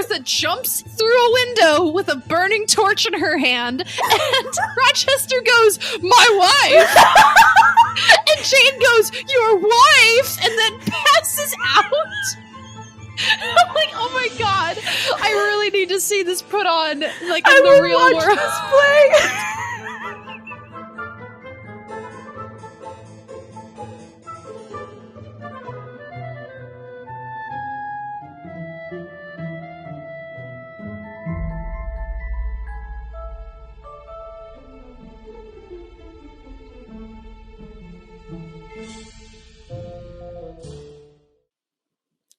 Martha jumps through a window with a burning torch in her hand, and Rochester goes, "My wife!" And Jane goes, "Your wife!" and then passes out. I'm like, oh my god, I really need to see this put on, like, in the real world. This play.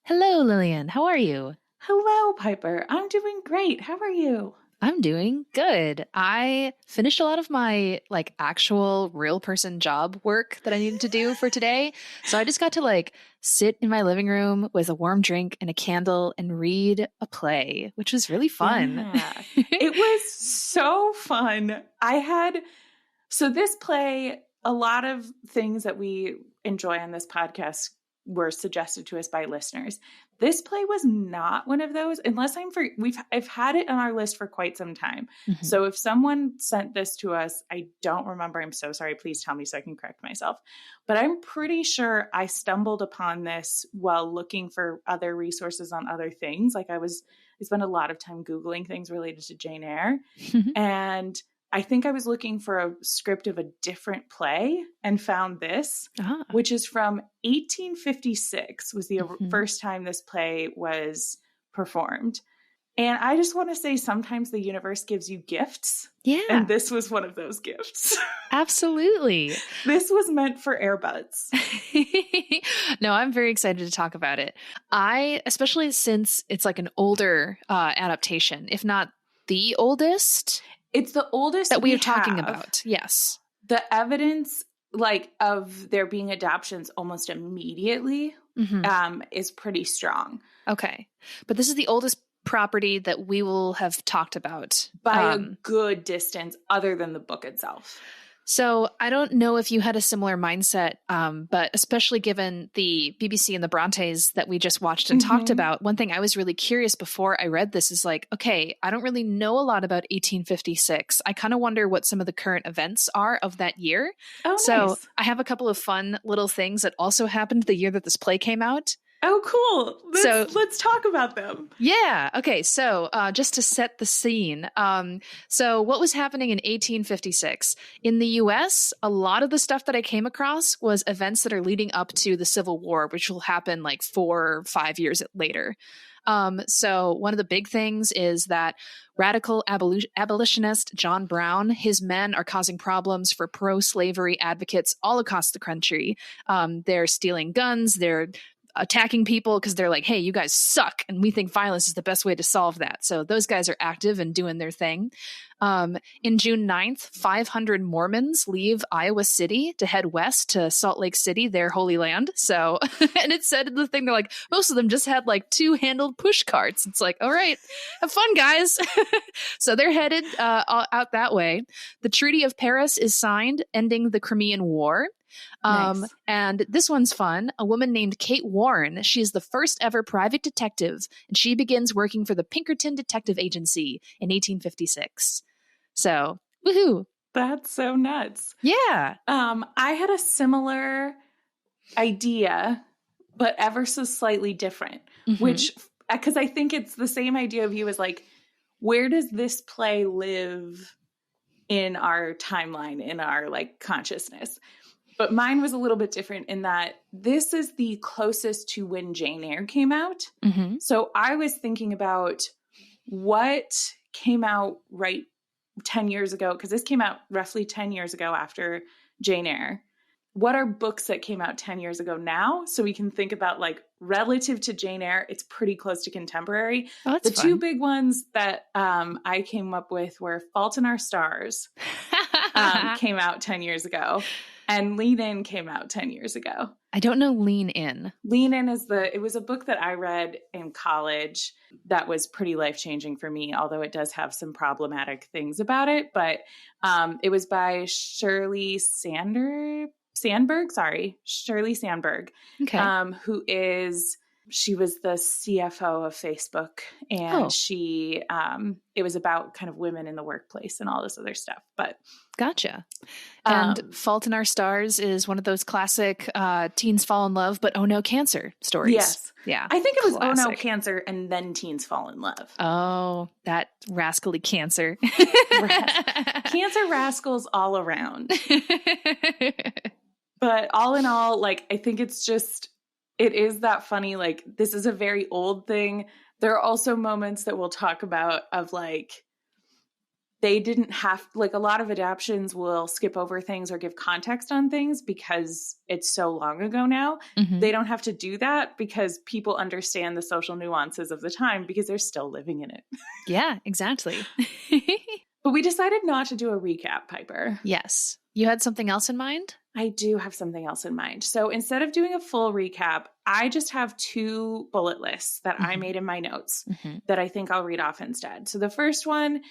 Hello, Lillian. How are you? Hello, Piper. I'm doing great. How are you? I'm doing good. I finished a lot of my actual real person job work that I needed to do for today. So I just got to sit in my living room with a warm drink and a candle and read a play, which was really fun. Yeah. It was so fun. So this play, a lot of things that we enjoy on this podcast were suggested to us by listeners. This play was not one of those, unless I've had it on our list for quite some time. Mm-hmm. So if someone sent this to us, I don't remember. I'm so sorry. Please tell me so I can correct myself. But I'm pretty sure I stumbled upon this while looking for other resources on other things. I spent a lot of time Googling things related to Jane Eyre. And I think I was looking for a script of a different play and found this, which is from 1856, was the first time this play was performed. And I just want to say sometimes the universe gives you gifts. Yeah. And this was one of those gifts. Absolutely. This was meant for earbuds. No, I'm very excited to talk about it. Especially since it's an older adaptation, if not the oldest. It's the oldest that we are talking about. Yes. The evidence of there being adaptions almost immediately is pretty strong. Okay. But this is the oldest property that we will have talked about. By a good distance other than the book itself. So I don't know if you had a similar mindset, but especially given the BBC and the Brontes that we just watched and talked about, one thing I was really curious before I read this is okay, I don't really know a lot about 1856. I kind of wonder what some of the current events are of that year. Oh, so nice. I have a couple of fun little things that also happened the year that this play came out. Oh, cool. Let's talk about them. Yeah. Okay. So just to set the scene. So what was happening in 1856? In the US, a lot of the stuff that I came across was events that are leading up to the Civil War, which will happen 4 or 5 years later. So one of the big things is that radical abolitionist John Brown, his men are causing problems for pro-slavery advocates all across the country. They're stealing guns. They're attacking people because they're hey, you guys suck. And we think violence is the best way to solve that. So those guys are active and doing their thing. In June 9th, 500 Mormons leave Iowa City to head west to Salt Lake City, their holy land. So, and it said in the thing, they're most of them just had 2-handled push carts. It's all right, have fun, guys. So they're headed out that way. The Treaty of Paris is signed, ending the Crimean War. Nice. And this one's fun. A woman named Kate Warren. She is the first ever private detective, and she begins working for the Pinkerton Detective Agency in 1856. So, woohoo. That's so nuts. Yeah. I had a similar idea, but ever so slightly different, which, because I think it's the same idea of you as where does this play live in our timeline, in our consciousness? But mine was a little bit different in that this is the closest to when Jane Eyre came out. Mm-hmm. So I was thinking about what came out right 10 years ago, because this came out roughly 10 years ago after Jane Eyre. What are books that came out 10 years ago now? So we can think about relative to Jane Eyre, it's pretty close to contemporary. Oh, that's the fun. Two big ones that I came up with were Fault in Our Stars came out 10 years ago. And Lean In came out 10 years ago. I don't know Lean In. Lean In it was a book that I read in college that was pretty life-changing for me, although it does have some problematic things about it. But it was by Shirley Sandberg, okay. Who is She was the CFO of Facebook, and she, it was about kind of women in the workplace and all this other stuff. But gotcha. And Fault in Our Stars is one of those classic teens fall in love, but oh no, cancer stories. Yes. Yeah. I think it was classic. Oh no, cancer, and then teens fall in love. Oh, that rascally cancer. Cancer rascals all around. But all in all, like, I think it's just, it is that funny, like, this is a very old thing. There are also moments that we'll talk about of, like, they didn't have, like, a lot of adaptions will skip over things or give context on things because it's so long ago now. Mm-hmm. They don't have to do that because people understand the social nuances of the time because they're still living in it. Yeah, exactly. But we decided not to do a recap, Piper. Yes. You had something else in mind? I do have something else in mind. So instead of doing a full recap, I just have 2 bullet lists that I made in my notes that I think I'll read off instead. So the first one,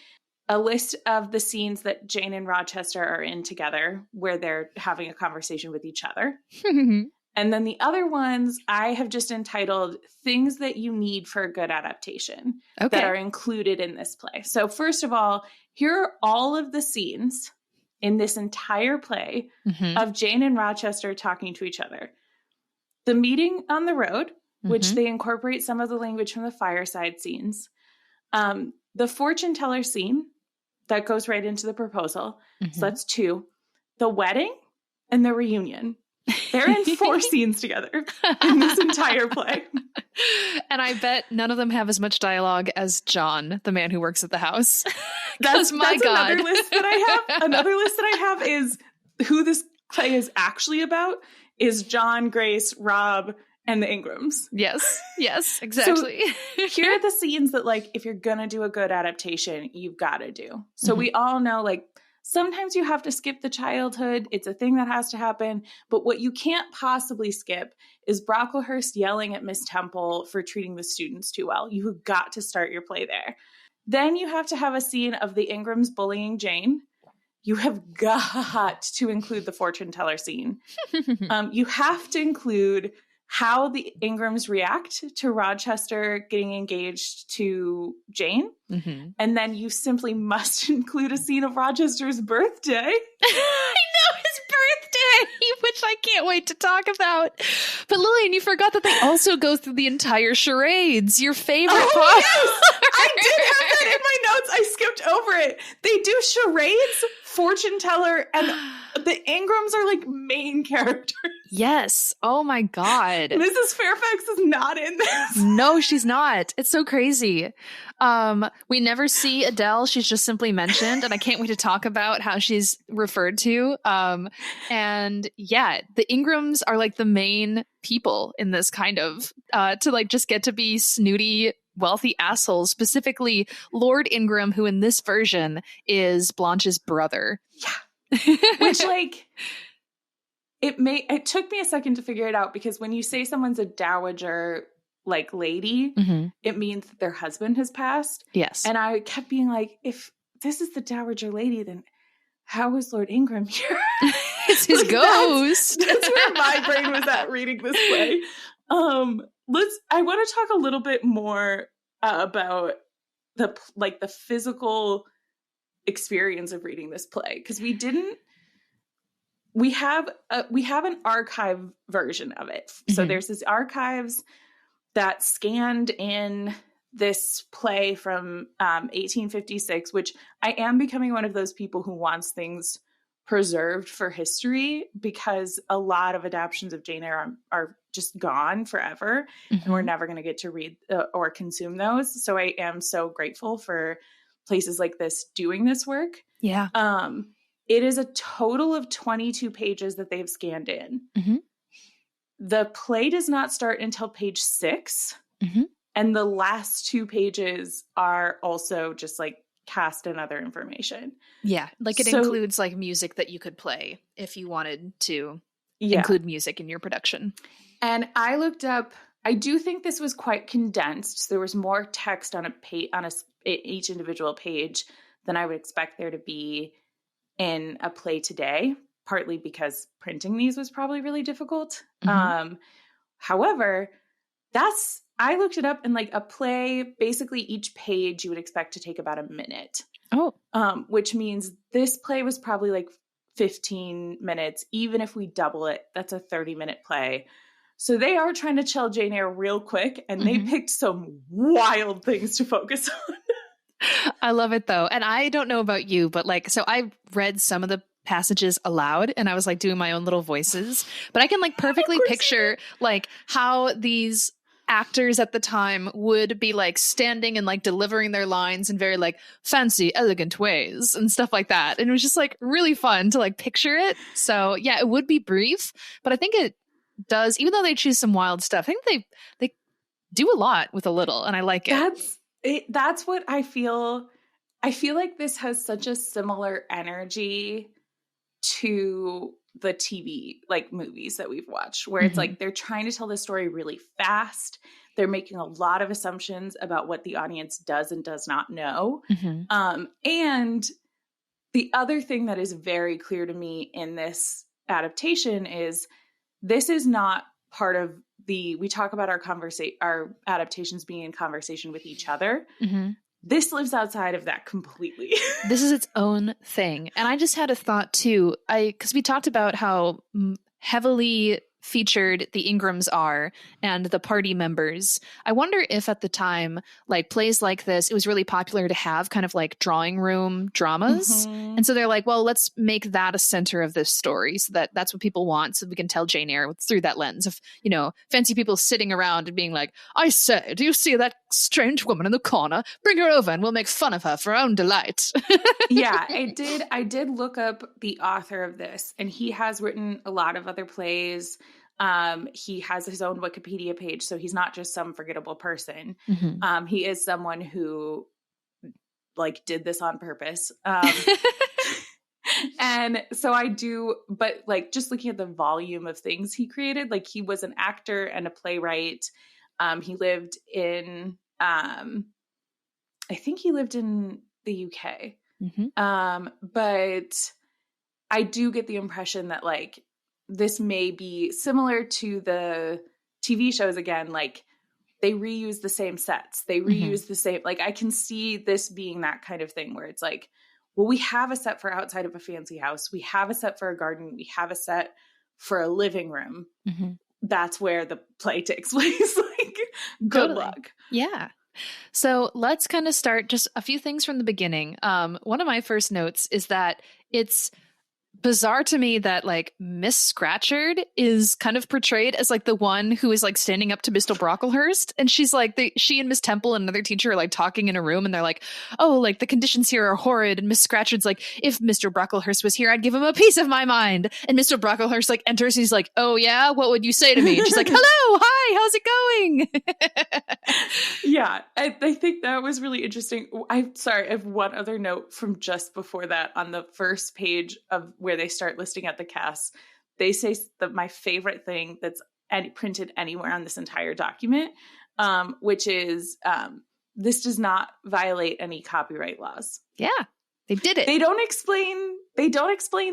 a list of the scenes that Jane and Rochester are in together where they're having a conversation with each other. And then the other ones I have just entitled things that you need for a good adaptation that are included in this play. So first of all, here are all of the scenes in this entire play of Jane and Rochester talking to each other. The meeting on the road, which they incorporate some of the language from the fireside scenes. The fortune teller scene that goes right into the proposal. So that's 2. The wedding and the reunion. They're in 4 scenes together in this entire play. And I bet none of them have as much dialogue as John, the man who works at the house. That's another list that I have. Another list that I have is who this play is actually about is John, Grace, Rob, and the Ingrams. Yes, exactly. So here are the scenes that, like, if you're going to do a good adaptation, you've got to do. So we all know, like, sometimes you have to skip the childhood. It's a thing that has to happen. But what you can't possibly skip is Brocklehurst yelling at Miss Temple for treating the students too well. You've got to start your play there. Then you have to have a scene of the Ingrams bullying Jane. You have got to include the fortune teller scene. You have to include how the Ingrams react to Rochester getting engaged to Jane. And then you simply must include a scene of Rochester's birthday. I know, his birthday, which I can't wait to talk about. But Lillian, you forgot that they also go through the entire charades, your favorite part. Yes! I did have that in my notes. I skipped over it. They do charades, fortune teller, and the Ingrams are like main characters. Yes. Oh my God. Mrs. Fairfax is not in this. No, she's not. It's so crazy. We never see Adele. She's just simply mentioned, and I can't wait to talk about how she's referred to. And yeah, the Ingrams are like the main people in this kind of, to like just get to be snooty, wealthy assholes, specifically Lord Ingram, who in this version is Blanche's brother. Yeah. Which, like, it took me a second to figure it out, because when you say someone's a dowager, like, lady, it means that their husband has passed. Yes. And I kept being like, if this is the dowager lady, then how is Lord Ingram here? It's his ghost. That's where my brain was at reading this play. I want to talk a little bit more about the physical experience of reading this play, because we have an archive version of it. So there's this archives that scanned in this play from 1856, which I am becoming one of those people who wants things preserved for history, because a lot of adaptions of Jane Eyre are just gone forever, and we're never going to get to read or consume those. So I am so grateful for places like this doing this work. Yeah. It is a total of 22 pages that they've scanned in. The play does not start until page 6. And the last 2 pages are also just like cast and other information. Yeah. Like it includes like music that you could play if you wanted to include music in your production. And I looked up, I do think this was quite condensed. So there was more text on each individual page than I would expect there to be in a play today, partly because printing these was probably really difficult. However, I looked it up, and like a play, basically each page you would expect to take about a minute. Oh. Which means this play was probably like 15 minutes. Even if we double it, that's a 30-minute play. So they are trying to tell Jane Eyre real quick, and they picked some wild things to focus on. I love it though. And I don't know about you, but like, so I read some of the passages aloud and I was like doing my own little voices, but I can like perfectly picture like how these actors at the time would be like standing and like delivering their lines in very like fancy, elegant ways and stuff like that. And it was just like really fun to like picture it. So yeah, it would be brief, but I think it does, even though they choose some wild stuff, I think they do a lot with a little, and I like it. That's what I feel. I feel like this has such a similar energy to the TV like movies that we've watched, where it's like they're trying to tell the story really fast. They're making a lot of assumptions about what the audience does and does not know. And the other thing that is very clear to me in this adaptation is this is not part of we talk about our adaptations being in conversation with each other. This lives outside of that completely. This is its own thing. And I just had a thought too, because we talked about how heavily featured the Ingrams are and the party members. I wonder if at the time, like plays like this, it was really popular to have kind of like drawing room dramas. And so they're like, well, let's make that a center of this story so that that's what people want. So we can tell Jane Eyre through that lens of, you know, fancy people sitting around and being like, I say, do you see that strange woman in the corner? Bring her over and we'll make fun of her for our own delight. Yeah, I did look up the author of this, and he has written a lot of other plays. He has his own Wikipedia page, so he's not just some forgettable person. He is someone who like did this on purpose. And so I do, but like just looking at the volume of things he created, like he was an actor and a playwright. He lived in, I think he lived in the UK. But I do get the impression that like this may be similar to the TV shows again, like they reuse the same sets. They reuse the same, like I can see this being that kind of thing where it's like, well, we have a set for outside of a fancy house. We have a set for a garden. We have a set for a living room. That's where the play takes place. Like, good luck. Yeah. So let's kind of start just a few things from the beginning. One of my first notes is that it's bizarre to me that like Miss Scratchard is kind of portrayed as like the one who is like standing up to Mr. Brocklehurst, and she's like she and Miss Temple and another teacher are like talking in a room, and they're like, oh, like the conditions here are horrid, and Miss Scratchard's like, if Mr. Brocklehurst was here, I'd give him a piece of my mind. And Mr. Brocklehurst like enters and he's like, oh yeah, what would you say to me? And she's like, hello, hi, how's it going? Yeah, I think that was really interesting. I have one other note from just before that. On the first page of where they start listing out the cast, they say that my favorite thing that's printed anywhere on this entire document, which is this does not violate any copyright laws. Yeah, they did it. They don't explain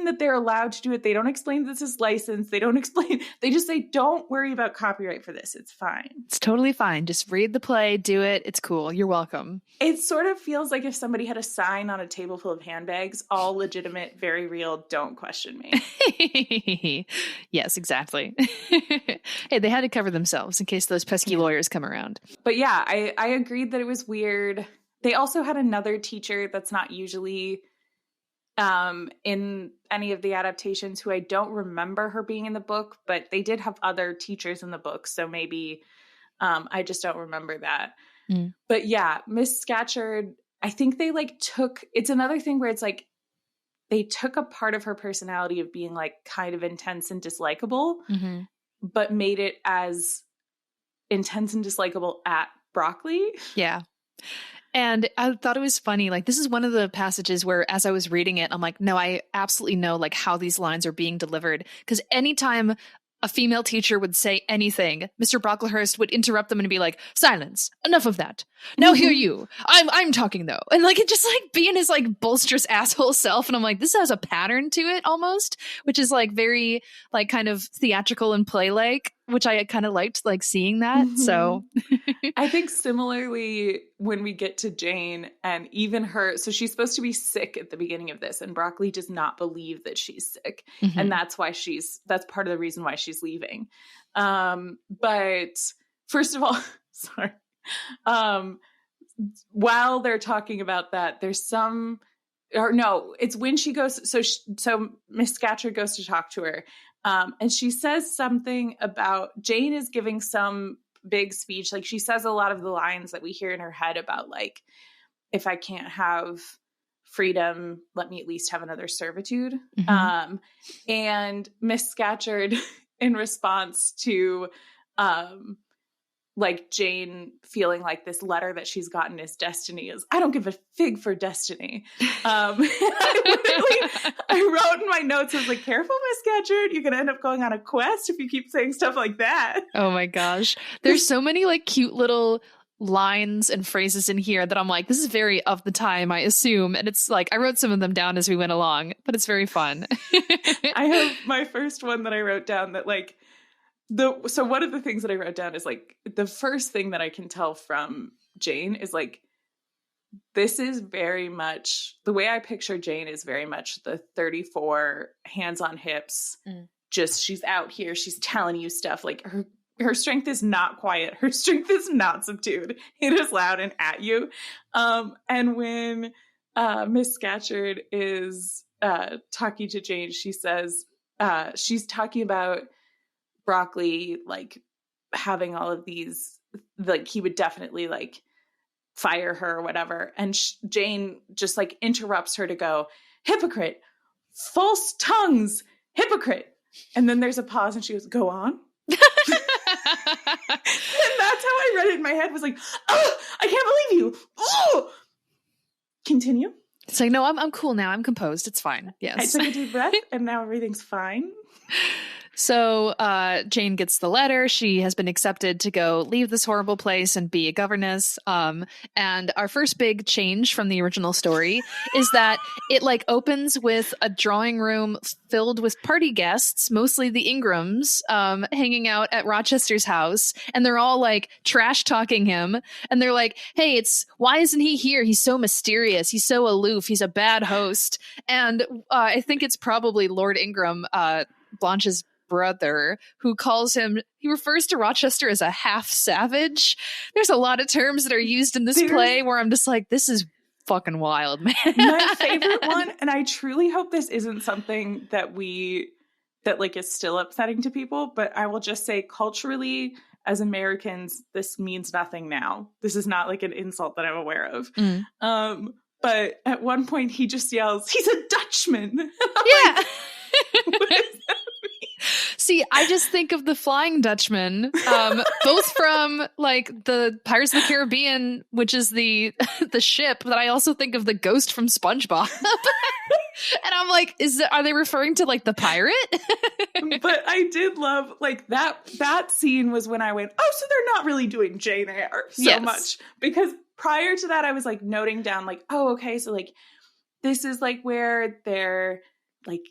that they're allowed to do it. They don't explain this is licensed. They just say, don't worry about copyright for this. It's fine. It's totally fine. Just read the play, do it. It's cool. You're welcome. It sort of feels like if somebody had a sign on a table full of handbags, all legitimate, very real, don't question me. Yes, exactly. Hey, they had to cover themselves in case those pesky lawyers come around. But yeah, I agreed that it was weird. They also had another teacher that's not usually in any of the adaptations, who I don't remember her being in the book, but they did have other teachers in the book. So maybe I just don't remember that. But yeah, Miss Scatcherd, I think they like it's another thing where it's like they took a part of her personality of being like kind of intense and dislikable, but made it as intense and dislikable at Broccoli. Yeah. And I thought it was funny. Like, this is one of the passages where, as I was reading it, I'm like, no, I absolutely know like how these lines are being delivered. Because anytime a female teacher would say anything, Mr. Brocklehurst would interrupt them and be like, silence, enough of that. Now hear you. I'm talking though. And like, it just like being his like bolsterous asshole self. And I'm like, this has a pattern to it almost, which is like very like kind of theatrical and play-like, which I kind of liked, like seeing that. So I think similarly when we get to Jane and even her, so she's supposed to be sick at the beginning of this, and Broccoli does not believe that she's sick. And that's why that's part of the reason why she's leaving. But first of all, sorry. While they're talking about that, there's it's when she goes. So Miss Scatcherd goes to talk to her, and she says something about Jane is giving some big speech. Like she says a lot of the lines that we hear in her head about like, if I can't have freedom, let me at least have another servitude. And Miss Scatcherd, in response to like Jane feeling like this letter that she's gotten is destiny, is I don't give a fig for destiny. I wrote in my notes, I was like, careful, Miss Scatcherd, you're going to end up going on a quest if you keep saying stuff like that. Oh my gosh. There's so many like cute little lines and phrases in here that I'm like, this is very of the time, I assume. And it's like, I wrote some of them down as we went along, but it's very fun. I have my first one that I wrote down that like, so one of the things that I wrote down is like, the first thing that I can tell from Jane is like, this is very much, the way I picture Jane is very much the 34 hands on hips. Just, she's out here, she's telling you stuff. Like her strength is not quiet. Her strength is not subdued. It is loud and at you. And when Miss Scatcherd is talking to Jane, she says, she's talking about Broccoli, like having all of these, like he would definitely like fire her or whatever. And Jane just like interrupts her to go, hypocrite, false tongues, hypocrite. And then there's a pause and she goes, go on. And that's how I read it in my head, was like, oh, I can't believe you. Oh, continue. It's like, no, I'm cool now. I'm composed. It's fine. Yes. I took a deep breath and now everything's fine. So Jane gets the letter. She has been accepted to go leave this horrible place and be a governess. And our first big change from the original story is that it like opens with a drawing room filled with party guests, mostly the Ingrams, hanging out at Rochester's house. And they're all like trash talking him. And they're like, hey, why isn't he here? He's so mysterious. He's so aloof. He's a bad host. And I think it's probably Lord Ingram, Blanche's brother, who he refers to Rochester as a half savage. There's a lot of terms that are used in this play where I'm just like, this is fucking wild, man. My favorite one, and I truly hope this isn't something that like is still upsetting to people, but I will just say culturally, as Americans, this means nothing now. This is not like an insult that I'm aware of. But at one point he just yells, he's a Dutchman. Yeah. Like, what is that? See, I just think of the Flying Dutchman, both from like the Pirates of the Caribbean, which is the ship, but I also think of the ghost from SpongeBob. And I'm like, are they referring to like the pirate? But I did love like that scene was when I went, oh, so they're not really doing Jane Eyre so much, because prior to that I was like noting down like, oh, okay, so like this is like where they're like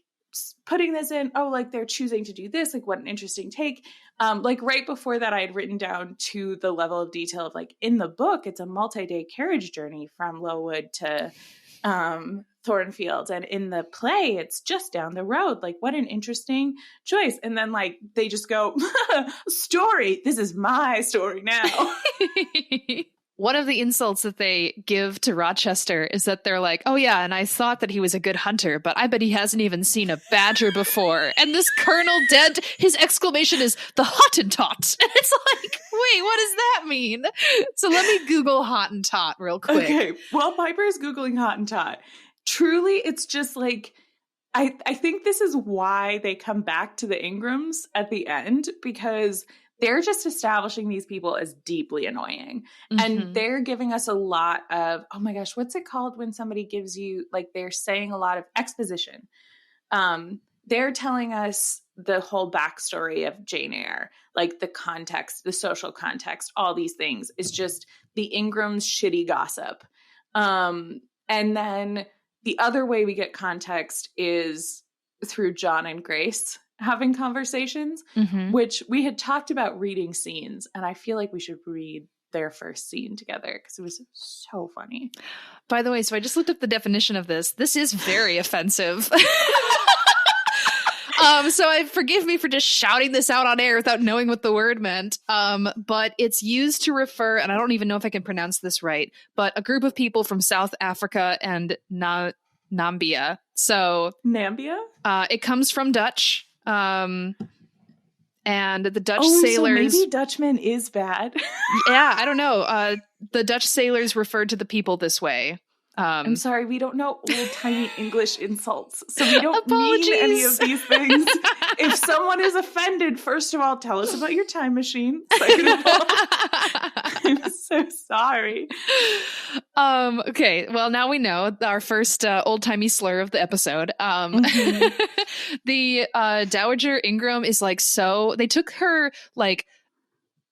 putting this in, oh, like they're choosing to do this, like what an interesting take. Like right before that I had written down to the level of detail of like, in the book it's a multi-day carriage journey from Lowood to Thornfield, and in the play it's just down the road. Like what an interesting choice. And then like they just go, story, this is my story now. One of the insults that they give to Rochester is that they're like, oh yeah, and I thought that he was a good hunter, but I bet he hasn't even seen a badger before. And this Colonel Dent, his exclamation is the Hottentot. And it's like, wait, what does that mean? So let me Google Hottentot real quick. Okay, while Piper is Googling Hottentot, truly it's just like, I think this is why they come back to the Ingrams at the end, because they're just establishing these people as deeply annoying. And they're giving us a lot of, oh my gosh, what's it called when somebody gives you, like they're saying a lot of exposition. They're telling us the whole backstory of Jane Eyre, like the context, the social context, all these things is just the Ingrams' shitty gossip. And then the other way we get context is through John and Grace. having conversations, which we had talked about reading scenes. And I feel like we should read their first scene together because it was so funny. By the way, so I just looked up the definition of this. This is very offensive. So forgive me for just shouting this out on air without knowing what the word meant. But it's used to refer, and I don't even know if I can pronounce this right, but a group of people from South Africa and Nambia. So Nambia? It comes from Dutch. And the Dutch sailors. So maybe Dutchman is bad. Yeah, I don't know. The Dutch sailors referred to the people this way. I'm sorry, we don't know old-timey English insults, so we don't Apologies. mean any of these things. If someone is offended, first of all, tell us about your time machine. Second of all, I'm so sorry. Okay, well, now we know our first old-timey slur of the episode. The Dowager Ingram is like, so they took her like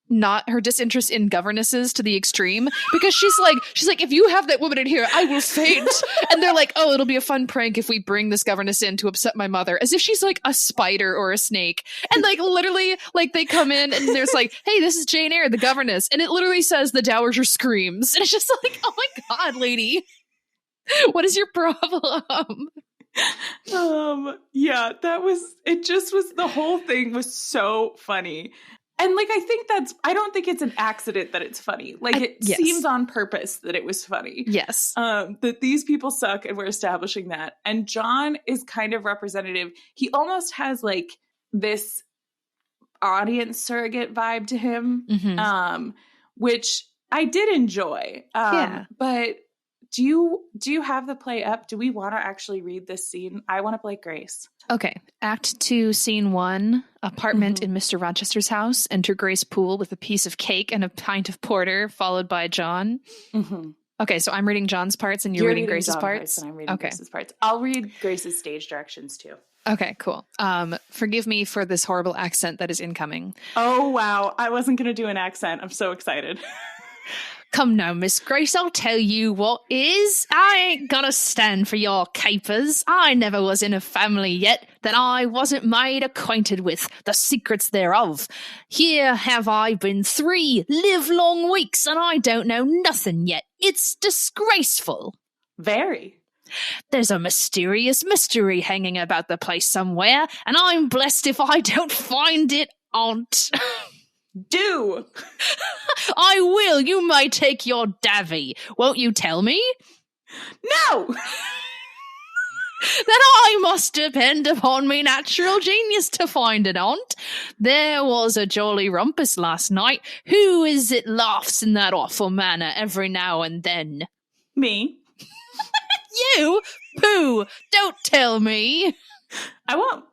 not her disinterest in governesses to the extreme, because she's like, if you have that woman in here, I will faint. And they're like, oh, it'll be a fun prank if we bring this governess in to upset my mother, as if she's like a spider or a snake. And like literally, like they come in and there's like, hey, this is Jane Eyre, the governess, and it literally says the Dowager screams, and it's just like, oh my god, lady, what is your problem? Yeah, it just was, the whole thing was so funny. And like, I don't think it's an accident that it's funny. Like, it seems on purpose that it was funny. Yes. That these people suck, and we're establishing that. And John is kind of representative. He almost has like this audience surrogate vibe to him, which I did enjoy. But do you have the play up? Do we want to actually read this scene? I want to play Grace. Okay. Act 2, Scene 1, apartment in Mr. Rochester's house. Enter Grace Poole with a piece of cake and a pint of porter, followed by John. Okay, so I'm reading John's parts and you're reading Grace's parts? And I'm reading Grace's parts. I'll read Grace's stage directions too. Okay, cool. Forgive me for this horrible accent that is incoming. Oh, wow. I wasn't going to do an accent. I'm so excited. Come now, Miss Grace, I'll tell you what is. I ain't gonna stand for your capers. I never was in a family yet that I wasn't made acquainted with the secrets thereof. Here have I been 3 livelong weeks, and I don't know nothing yet. It's disgraceful. Very. There's a mysterious mystery hanging about the place somewhere, and I'm blessed if I don't find it, aunt. Do. I will. You may take your davy. Won't you tell me? No. Then I must depend upon me natural genius to find it, aunt. There was a jolly rumpus last night. Who is it laughs in that awful manner every now and then? Me. You? Pooh! Don't tell me. I won't.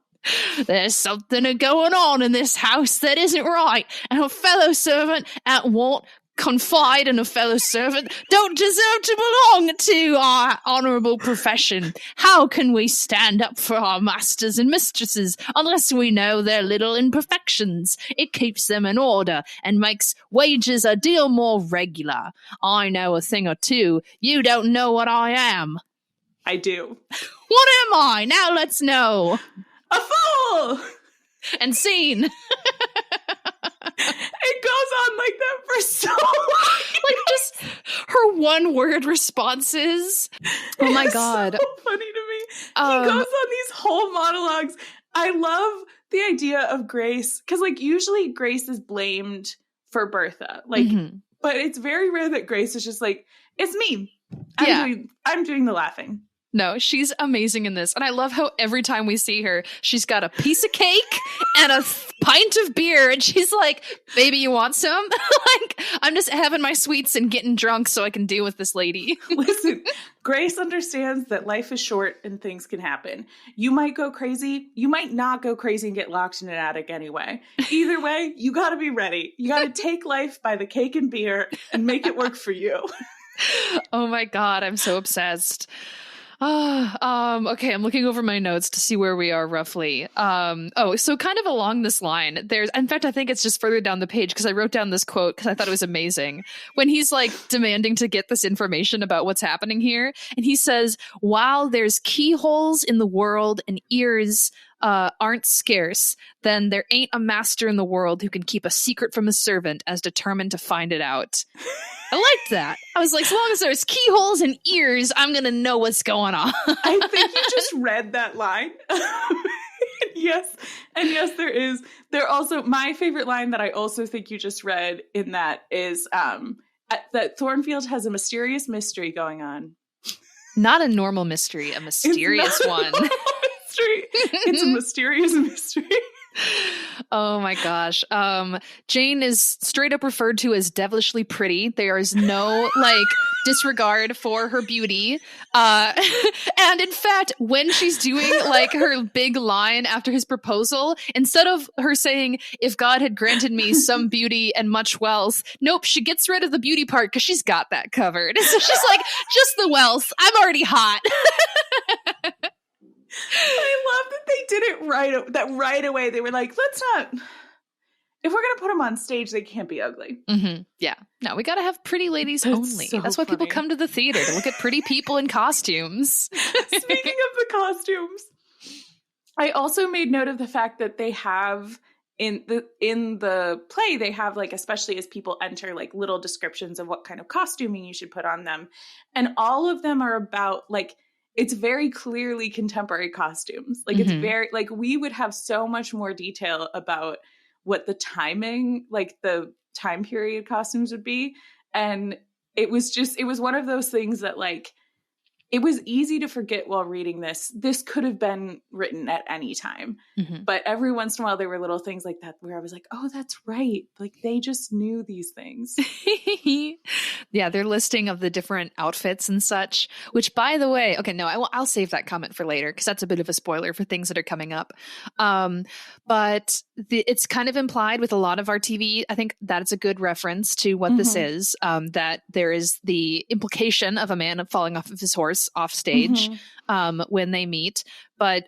There's something going on in this house that isn't right, and a fellow servant at what confide in a fellow servant don't deserve to belong to our honourable profession. How can we stand up for our masters and mistresses unless we know their little imperfections? It keeps them in order and makes wages a deal more regular. I know a thing or two. You don't know what I am. I do. What am I? Now let's know. A fool! And scene. It goes on like that for so long. Like just her one-word responses. Oh my god. So funny to me. He goes on these whole monologues. I love the idea of Grace, because like usually Grace is blamed for Bertha. Like, but it's very rare that Grace is just like, it's me. I'm doing the laughing. No, she's amazing in this. And I love how every time we see her, she's got a piece of cake and a pint of beer. And she's like, baby, you want some? Like, I'm just having my sweets and getting drunk so I can deal with this lady. Listen, Grace understands that life is short and things can happen. You might go crazy. You might not go crazy and get locked in an attic anyway. Either way, you got to be ready. You got to take life by the cake and beer and make it work for you. Oh my God, I'm so obsessed. Okay, I'm looking over my notes to see where we are roughly. So kind of along this line, in fact, I think it's just further down the page because I wrote down this quote because I thought it was amazing. When he's like demanding to get this information about what's happening here, and he says, while there's keyholes in the world and ears aren't scarce, then there ain't a master in the world who can keep a secret from a servant as determined to find it out. I liked that. I was like, as long as there's keyholes and ears, I'm going to know what's going on. I think you just read that line. Yes. And yes, there is. There also, my favorite line that I also think you just read in that is that Thornfield has a mysterious mystery going on. Not a normal mystery, a mysterious one. Mystery. It's a mysterious mystery. Oh my gosh. Jane is straight up referred to as devilishly pretty. There is no disregard for her beauty. And in fact, when she's doing her big line after his proposal, instead of her saying, if God had granted me some beauty and much wealth, nope, she gets rid of the beauty part because she's got that covered. So she's like, just the wealth. I'm already hot. I love that they did it right away. They were like, let's not, if we're going to put them on stage, they can't be ugly. Mm-hmm. Yeah. No, we got to have pretty ladies only. So That's why people come to the theater, to look at pretty people in costumes. Speaking of the costumes, I also made note of the fact that they have in the play, they have especially as people enter, little descriptions of what kind of costuming you should put on them. And all of them are about it's very clearly contemporary costumes. It's very, we would have so much more detail about what the timing, the time period costumes would be. And it was one of those things that it was easy to forget while reading this. This could have been written at any time. Mm-hmm. But every once in a while, there were little things like that where I was like, oh, that's right. They just knew these things. Yeah, their listing of the different outfits and such, which, by the way, okay, no, I'll save that comment for later because that's a bit of a spoiler for things that are coming up. But it's kind of implied with a lot of our TV. I think that's a good reference to what this is, that there is the implication of a man falling off of his horse off stage when they meet. But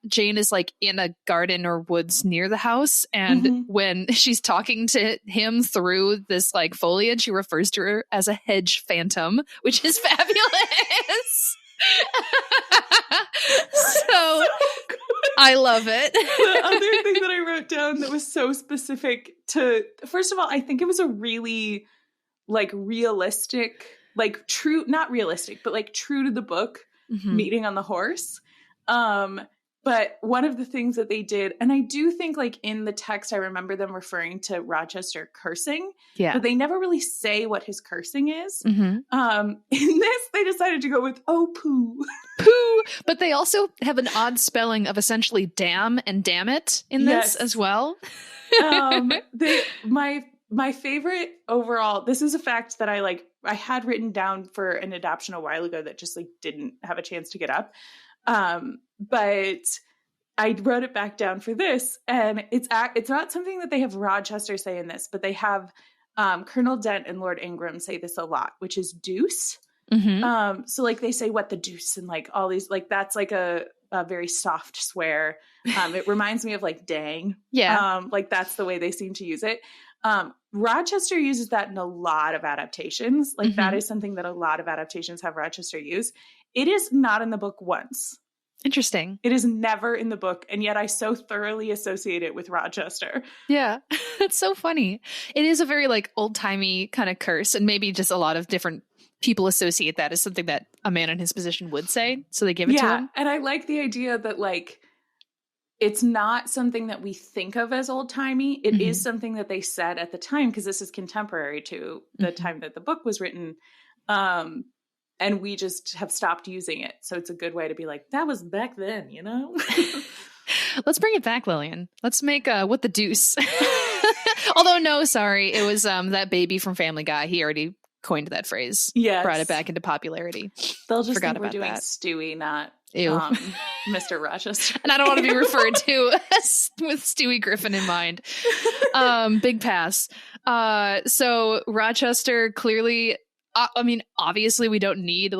Jane is in a garden or woods near the house. And when she's talking to him through this foliage, she refers to her as a hedge phantom, which is fabulous. So I love it. The other thing that I wrote down that was so specific to, first of all, I think it was a really realistic, true, not realistic, but true to the book meeting on the horse. But one of the things that they did, and I do think in the text, I remember them referring to Rochester cursing, but they never really say what his cursing is. In this, they decided to go with, oh, poo. Poo. But they also have an odd spelling of essentially damn and damn it in this as well. My favorite overall, this is a fact that I had written down for an adaptation a while ago that just didn't have a chance to get up. But I wrote it back down for this, and it's not something that they have Rochester say in this, but they have Colonel Dent and Lord Ingram say this a lot, which is deuce. So they say what the deuce and all these that's a very soft swear. It reminds me of dang. Yeah. That's the way they seem to use it. Rochester uses that in a lot of adaptations. That is something that a lot of adaptations have Rochester use. It is not in the book once. Interesting. It is never in the book, and yet I so thoroughly associate it with Rochester. Yeah, that's so funny. It is a very old-timey kind of curse, and maybe just a lot of different people associate that as something that a man in his position would say, so they give it to him. And I like the idea that it's not something that we think of as old-timey. It is something that they said at the time, because this is contemporary to the time that the book was written. And we just have stopped using it. So it's a good way to be that was back then, Let's bring it back, Lillian. Let's make what the deuce. Although, no, sorry. It was that baby from Family Guy. He already coined that phrase. Yeah. Brought it back into popularity. They'll just think we're doing Stewie, not Mr. Rochester. And I don't want to be referred to with Stewie Griffin in mind. Big pass. So Rochester clearly... obviously we don't need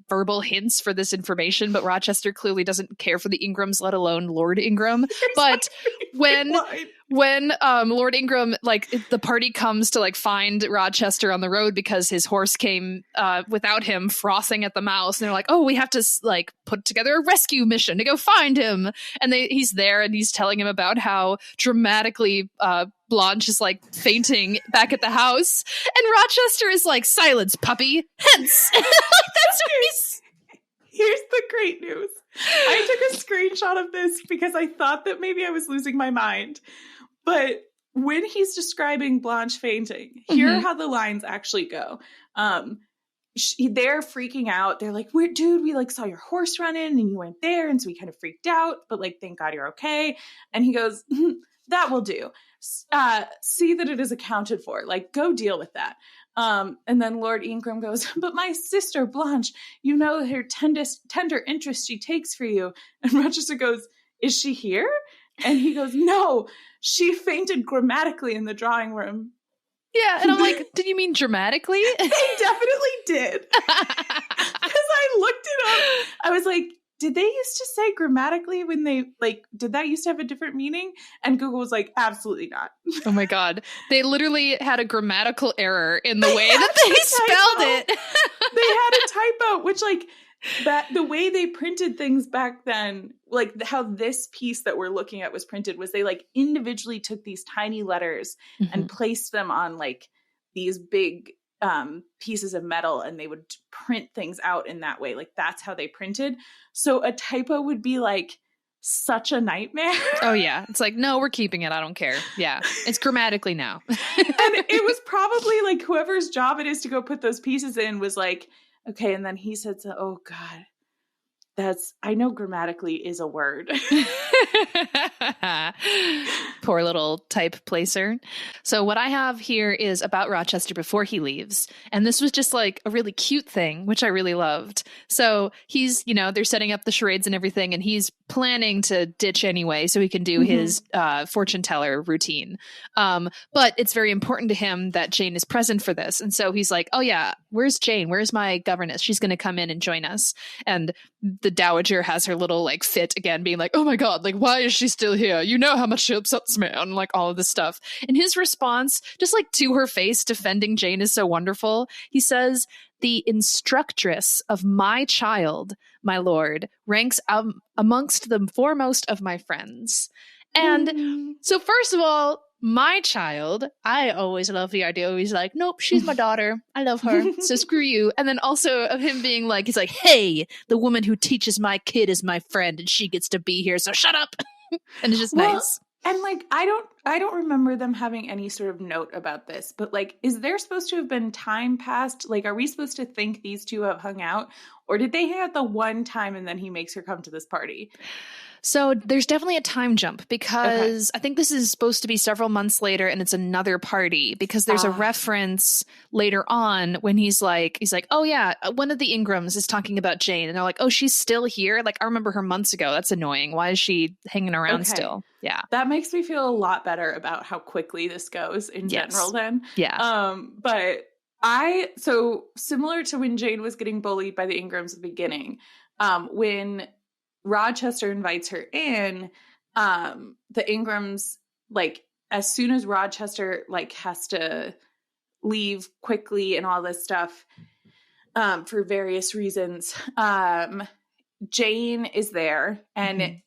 verbal hints for this information, but Rochester clearly doesn't care for the Ingrams, let alone Lord Ingram. But when when Lord Ingram, like the party comes to like find Rochester on the road because his horse came without him, frothing at the mouth, and they're like, oh, we have to like put together a rescue mission to go find him. And he's there and he's telling him about how dramatically Blanche is like fainting back at the house, and Rochester is like, silence, puppy, hence. Like, that's what he's. Here's the great news. I took a screenshot of this because I thought that maybe I was losing my mind. But when he's describing Blanche fainting, here are how the lines actually go. They're freaking out. They're like, dude, we like saw your horse run in and you went there. And so we kind of freaked out, but like, thank God you're okay. And he goes, that will do. See that it is accounted for. Like, go deal with that. And then Lord Ingram goes, but my sister Blanche, you know her tender interest she takes for you. And Rochester goes, is she here? And he goes, no, she fainted grammatically in the drawing room. Yeah, and I'm like, did you mean dramatically? They definitely did. Because I looked it up. I was like, did they used to say grammatically when they, like, did that used to have a different meaning? And Google was like, absolutely not. Oh my God. They literally had a grammatical error in the way that they spelled it. They had a typo, which like, that the way they printed things back then, like how this piece that we're looking at was printed, was they like individually took these tiny letters and placed them on like these big pieces of metal, and they would print things out in that way. Like that's how they printed. So a typo would be like such a nightmare. Oh yeah. It's like, no, we're keeping it. I don't care. Yeah. It's grammatically now. And it was probably like whoever's job it is to go put those pieces in was like, okay. And then he said, oh God, I know grammatically is a word. Poor little type placer. So what I have here is about Rochester before he leaves. And this was just like a really cute thing, which I really loved. So he's, they're setting up the charades and everything, and he's planning to ditch anyway so he can do his fortune teller routine. But it's very important to him that Jane is present for this. And so he's like, oh yeah, where's Jane? Where's my governess? She's going to come in and join us. And the dowager has her little like fit again, being like, oh my God, like, why is she still here? You know how much she upsets me, and like all of this stuff. And his response, just like to her face, defending Jane, is so wonderful. He says, the instructress of my child, my lord, ranks amongst the foremost of my friends. And so first of all, my child, I always love the idea. He's like, nope, she's my daughter. I love her. So screw you. And then also of him being like, he's like, hey, the woman who teaches my kid is my friend and she gets to be here. So shut up. And it's just nice. And like, I don't remember them having any sort of note about this, but like, is there supposed to have been time passed? Like, are we supposed to think these two have hung out, or did they hang out the one time and then he makes her come to this party? So there's definitely a time jump because I think this is supposed to be several months later and it's another party, because there's a reference later on when he's like, oh yeah, one of the Ingrams is talking about Jane, and they're like, oh, she's still here. Like, I remember her months ago. That's annoying. Why is she hanging around still? Yeah. That makes me feel a lot better about how quickly this goes in general then. Yeah. But so similar to when Jane was getting bullied by the Ingrams at the beginning, when Rochester invites her in, the Ingrams, like, as soon as Rochester like has to leave quickly and all this stuff, for various reasons, Jane is there, and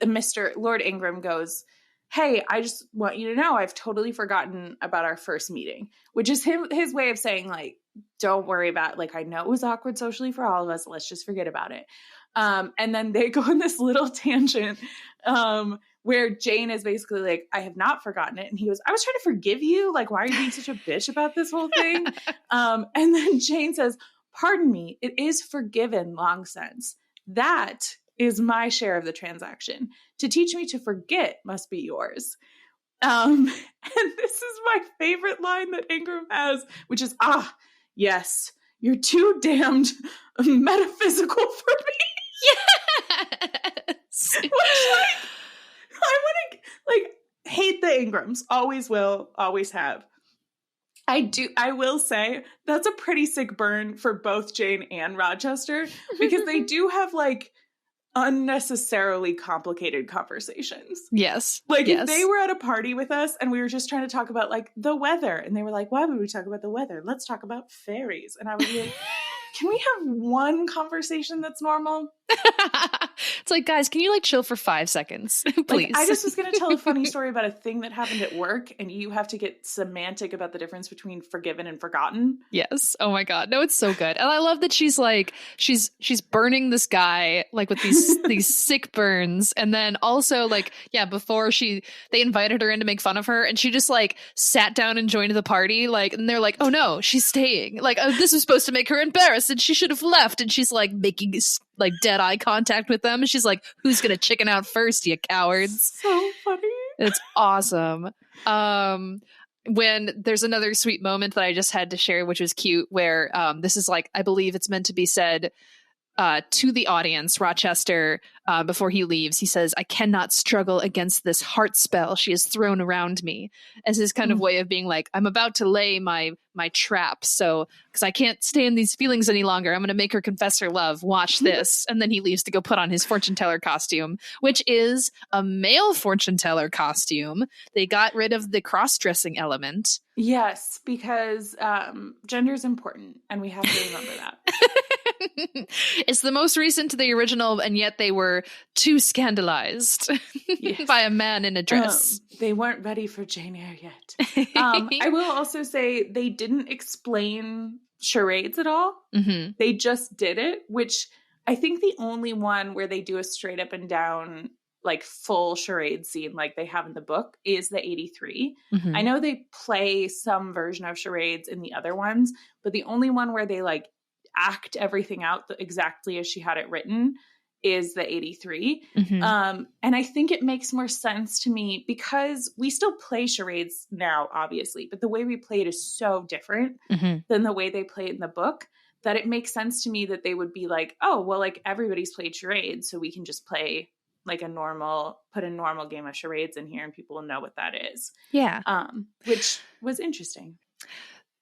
Mr. Lord Ingram goes, hey, I just want you to know I've totally forgotten about our first meeting, which is his way of saying like, don't worry about it. Like, I know it was awkward socially for all of us. Let's just forget about it. And then they go on this little tangent where Jane is basically like, I have not forgotten it. And he goes, I was trying to forgive you. Like, why are you being such a bitch about this whole thing? And then Jane says, pardon me, it is forgiven long since. That is my share of the transaction. To teach me to forget must be yours. And this is my favorite line that Ingram has, which is, yes, you're too damned metaphysical for me. Yes. Which, like, I want to, like, hate the Ingrams. Always will, always have. I will say that's a pretty sick burn for both Jane and Rochester, because they do have, like, unnecessarily complicated conversations. Yes. Like, yes. if they were at a party with us and we were just trying to talk about, like, the weather, and they were like, why would we talk about the weather? Let's talk about fairies. And I would be like, can we have one conversation that's normal? It's like, guys, can you like chill for 5 seconds, please? Like, I just was going to tell a funny story about a thing that happened at work, and you have to get semantic about the difference between forgiven and forgotten. Yes. Oh my God. No, it's so good. And I love that she's like, she's burning this guy like with these sick burns. And then also like, yeah, before they invited her in to make fun of her, and she just like sat down and joined the party. Like, and they're like, oh no, she's staying. Like, oh, this was supposed to make her embarrassed and she should have left. And she's like making like dead eye contact with them. And she's like, who's going to chicken out first, you cowards? So funny. It's awesome. When there's another sweet moment that I just had to share, which was cute, where this is like, I believe it's meant to be said to the audience, Rochester, before he leaves, he says, I cannot struggle against this heart spell she has thrown around me, as his kind of way of being like, I'm about to lay my trap, so because I can't stay in these feelings any longer, I'm going to make her confess her love. Watch this. And then he leaves to go put on his fortune teller costume, which is a male fortune teller costume. They got rid of the cross-dressing element. Yes, because gender is important, and we have to remember that. It's the most recent to the original, and yet they were too scandalized by a man in a dress. They weren't ready for Jane Eyre yet. I will also say they didn't explain charades at all. Mm-hmm. They just did it, which I think the only one where they do a straight up and down like full charade scene like they have in the book is the 83. Mm-hmm. I know they play some version of charades in the other ones, but the only one where they like act everything out exactly as she had it written is the 83. Mm-hmm. And I think it makes more sense to me because we still play charades now, obviously, but the way we play it is so different than the way they play it in the book that it makes sense to me that they would be like, oh, well, like everybody's played charades, so we can just play like put a normal game of charades in here and people will know what that is. Yeah. Which was interesting.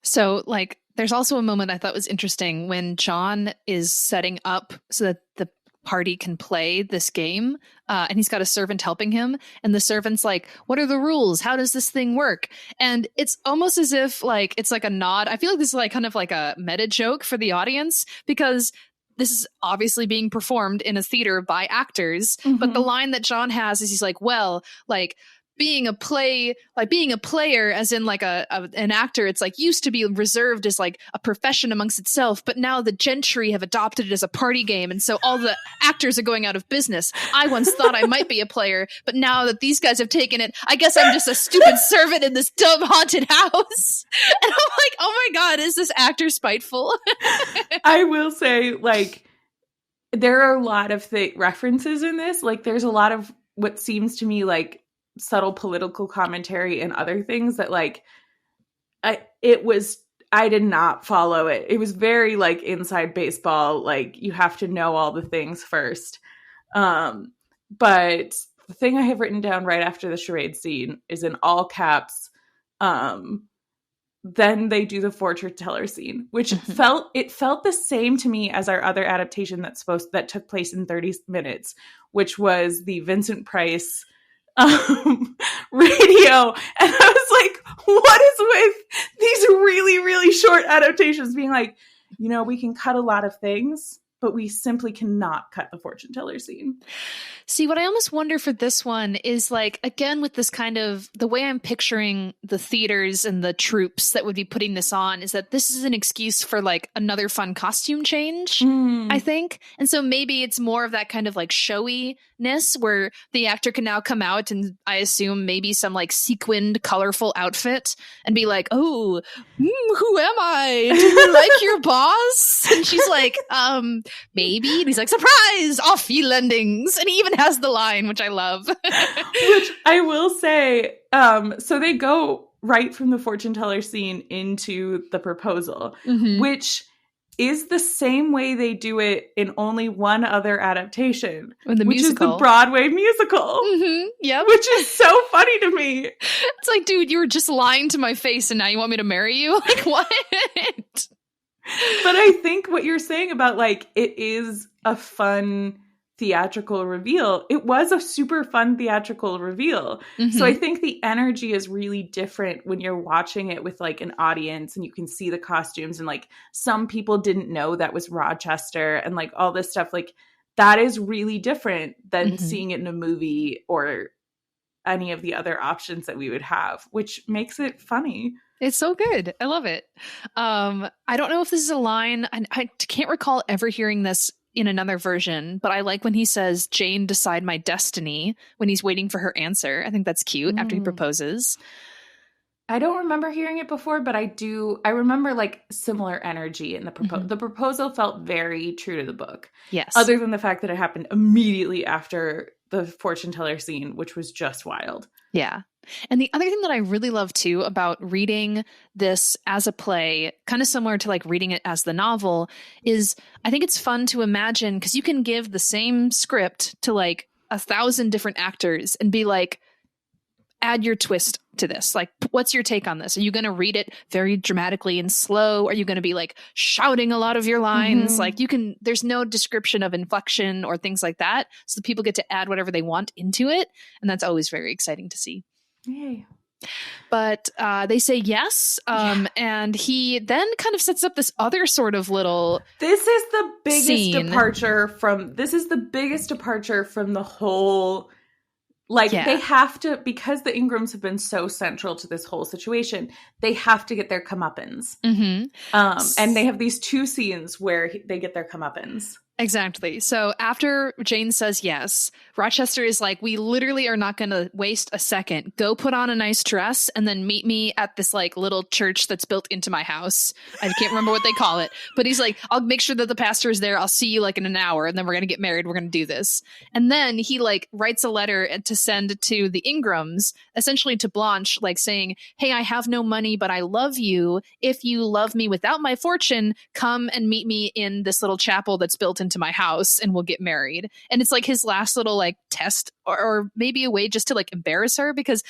So like, there's also a moment I thought was interesting when John is setting up so that the party can play this game, and he's got a servant helping him, and the servant's like, what are the rules? How does this thing work? And it's almost as if like it's like a nod. I feel like this is like kind of like a meta joke for the audience, because this is obviously being performed in a theater by actors, but the line that John has is he's like, well, like being a player, as in like an actor, it's like used to be reserved as like a profession amongst itself, but now the gentry have adopted it as a party game, and so all the actors are going out of business. I once thought I might be a player, but now that these guys have taken it, I guess I'm just a stupid servant in this dumb haunted house. And I'm like, oh my God, is this actor spiteful? I will say, like, there are a lot of references in this. Like, there's a lot of what seems to me like subtle political commentary and other things that like I did not follow it. It was very like inside baseball, like you have to know all the things first. But the thing I have written down right after the charade scene is in all caps. Then they do the fortune teller scene, which felt the same to me as our other adaptation that took place in 30 minutes, which was the Vincent Price radio. And I was like, what is with these really, really short adaptations being like, you know, we can cut a lot of things, but we simply cannot cut the fortune teller scene. See, what I almost wonder for this one is like, again, with this kind of the way I'm picturing the theaters and the troops that would be putting this on is that this is an excuse for like another fun costume change, I think. And so maybe it's more of that kind of like showiness where the actor can now come out and I assume maybe some like sequined, colorful outfit and be like, oh, who am I? Do you like your boss? And she's like, maybe. And he's like, surprise, off ye lendings. And he even has the line, which I love. Which I will say, so they go right from the fortune teller scene into the proposal, which is the same way they do it in only one other adaptation, which is the Broadway musical. Yep. Which is so funny to me. It's like, dude, you were just lying to my face and now you want me to marry you? Like, what? But I think what you're saying about like, it is a fun theatrical reveal, it was a super fun theatrical reveal. Mm-hmm. So I think the energy is really different when you're watching it with like an audience and you can see the costumes and like some people didn't know that was Rochester and like all this stuff. Like that is really different than seeing it in a movie or any of the other options that we would have, which makes it funny. It's so good. I love it. I don't know if this is a line. I can't recall ever hearing this in another version, but I like when he says, Jane, decide my destiny, when he's waiting for her answer. I think that's cute after he proposes. I don't remember hearing it before, but I remember like similar energy in the proposal. The proposal felt very true to the book. Yes. Other than the fact that it happened immediately after the fortune teller scene, which was just wild. Yeah. And the other thing that I really love too about reading this as a play, kind of similar to like reading it as the novel, is I think it's fun to imagine because you can give the same script to like 1,000 different actors and be like, add your twist to this. Like, what's your take on this? Are you going to read it very dramatically and slow? Are you going to be like shouting a lot of your lines? Like there's no description of inflection or things like that. So the people get to add whatever they want into it. And that's always very exciting to see. Yay. But they say yes. And he then kind of sets up this other sort of little This is the biggest departure from the whole. Like, they have to, because the Ingrams have been so central to this whole situation, they have to get their comeuppance. And they have these 2 scenes where they get their comeuppance. Exactly. So after Jane says yes, Rochester is like, we literally are not going to waste a second. Go put on a nice dress and then meet me at this like little church that's built into my house. I can't remember what they call it, but he's like, I'll make sure that the pastor is there. I'll see you like in an hour and then we're going to get married. We're going to do this. And then he like writes a letter to send to the Ingrams, essentially to Blanche, like saying, hey, I have no money, but I love you. If you love me without my fortune, come and meet me in this little chapel that's built into my house and we'll get married. And it's like his last little like test or maybe a way just to like embarrass her, because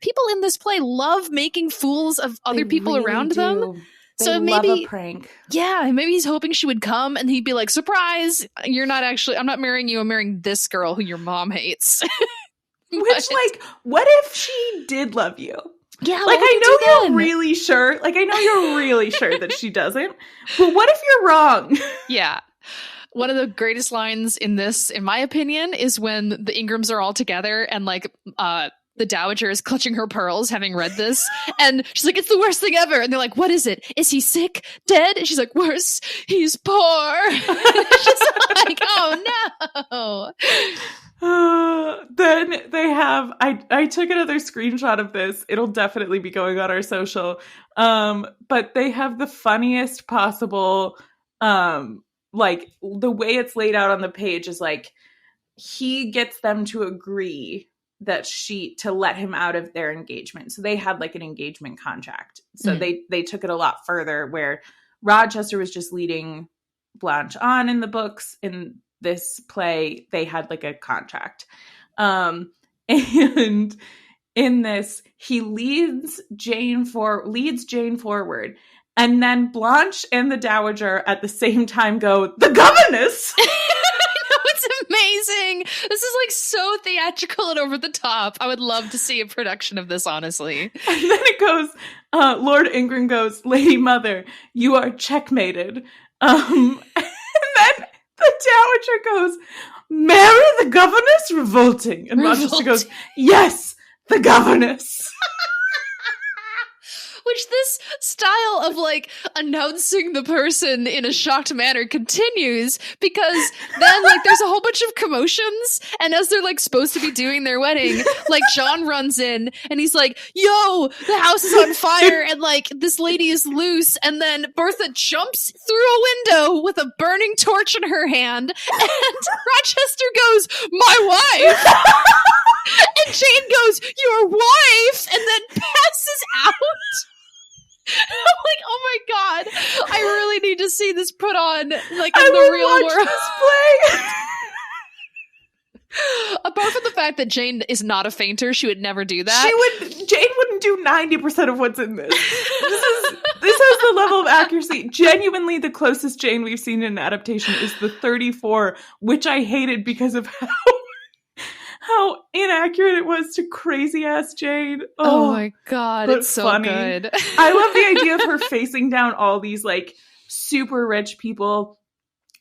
people in this play love making fools of other people really around them. So maybe love a prank. Yeah, maybe he's hoping she would come and he'd be like, surprise, I'm not marrying you, I'm marrying this girl who your mom hates. Which like, what if she did love you? Yeah, like I know you're really sure. Like I know you're really sure that she doesn't. But what if you're wrong? Yeah. One of the greatest lines in this, in my opinion, is when the Ingrams are all together and like the Dowager is clutching her pearls having read this. And she's like, it's the worst thing ever. And they're like, what is it? Is he sick? Dead? And she's like, worse, he's poor. She's like, oh no. Then they have, I took another screenshot of this. It'll definitely be going on our social. But they have the funniest possible, like the way it's laid out on the page is like, he gets them to agree that to let him out of their engagement. So they had like an engagement contract. So they took it a lot further, where Rochester was just leading Blanche on in the books. In this play, they had like a contract. And in this, he leads Jane forward. And then Blanche and the Dowager at the same time go, the governess! It's amazing. This is like so theatrical and over the top. I would love to see a production of this, honestly. And then it goes, Lord Ingram goes, Lady Mother, you are checkmated. And then the Dowager goes, marry the governess? Revolting. And Rochester goes, yes, the governess. Which this style of like announcing the person in a shocked manner continues, because then like there's a whole bunch of commotions, and as they're like supposed to be doing their wedding, like John runs in and he's like, yo, the house is on fire and like this lady is loose, and then Bertha jumps through a window with a burning torch in her hand and Rochester goes, my wife. And Jane goes, your wife, and then passes out. I'm like, oh my god, I really need to see this put on like in the real world. Apart from the fact that Jane is not a fainter, she would never do that. Jane wouldn't do 90% of what's in this. This has the level of accuracy. Genuinely, the closest Jane we've seen in an adaptation is the 34, which I hated because of how inaccurate it was to crazy ass Jane. Oh my God, it's so funny. good. I love the idea of her facing down all these like super rich people,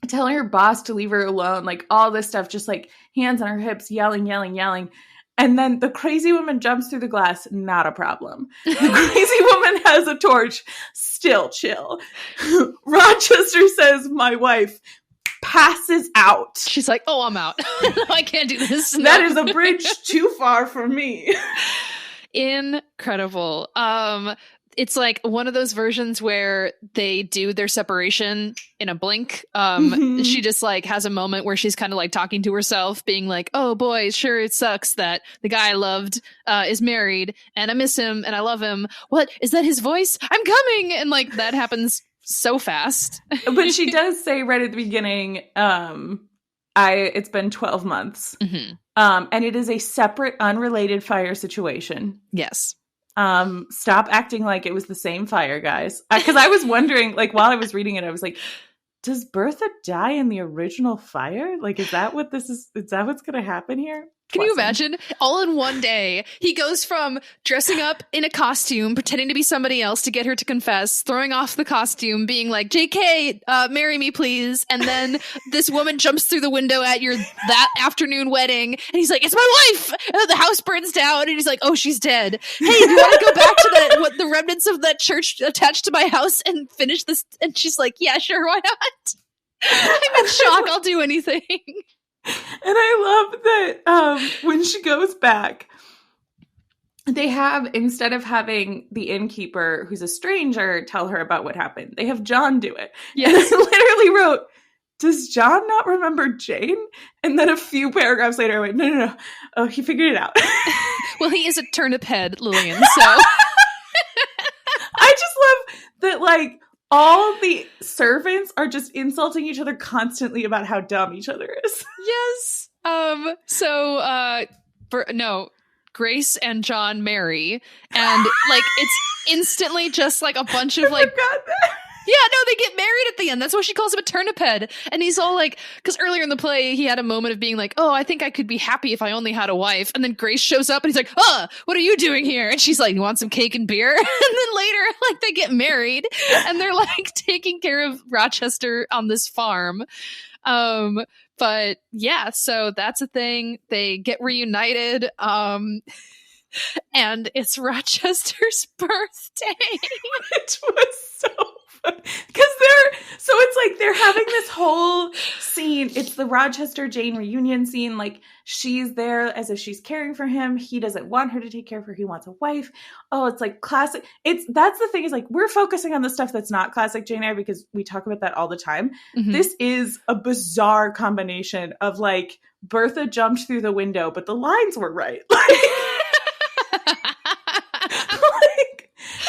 telling her boss to leave her alone, like all this stuff, just like hands on her hips, yelling. And then the crazy woman jumps through the glass, not a problem. The crazy woman has a torch, still chill. Rochester says, my wife passes out. She's like, oh, I'm out. I can't do this. No. That is a bridge too far for me. Incredible. It's like one of those versions where they do their separation in a blink. She just like has a moment where she's kind of like talking to herself, being like, oh boy, sure, it sucks that the guy I loved is married and I miss him and I love him. What? Is that his voice? I'm coming! And like that happens so fast. But she does say right at the beginning, it's been 12 months. And it is a separate, unrelated fire situation. Yes. Stop acting like it was the same fire, guys. Because I was wondering, like, while I was reading it, I was like, does Bertha die in the original fire? Like, is that what this is? Is that what's going to happen here? Can you imagine? All in one day, he goes from dressing up in a costume, pretending to be somebody else to get her to confess, throwing off the costume, being like, JK, marry me, please. And then this woman jumps through the window at that afternoon wedding. And he's like, it's my wife. And then the house burns down. And he's like, oh, she's dead. Hey, do you want to go back to the remnants of that church attached to my house and finish this? And she's like, yeah, sure. Why not? I'm in shock. I'll do anything. And I love that when she goes back, they have, instead of having the innkeeper, who's a stranger, tell her about what happened, they have John do it. Yes. And I literally wrote, does John not remember Jane? And then a few paragraphs later, I went, no. Oh, he figured it out. Well, he is a turnip head, Lillian, so. I just love that, like, all the servants are just insulting each other constantly about how dumb each other is. Yes. Grace and John marry, and like it's instantly just like a bunch of like. Yeah, no, they get married at the end. That's why she calls him a turnip head. And he's all like, because earlier in the play, he had a moment of being like, oh, I think I could be happy if I only had a wife. And then Grace shows up and he's like, what are you doing here? And she's like, you want some cake and beer? And then later, like, they get married and they're like taking care of Rochester on this farm. But yeah, so that's a thing. They get reunited. And it's Rochester's birthday. It was so fun. Because they're having this whole scene. It's the Rochester Jane reunion scene. Like, she's there as if she's caring for him. He doesn't want her to take care of her. He wants a wife. Oh, it's like classic. That's the thing, is like, we're focusing on the stuff that's not classic Jane Eyre because we talk about that all the time. Mm-hmm. This is a bizarre combination of like, Bertha jumped through the window, but the lines were right.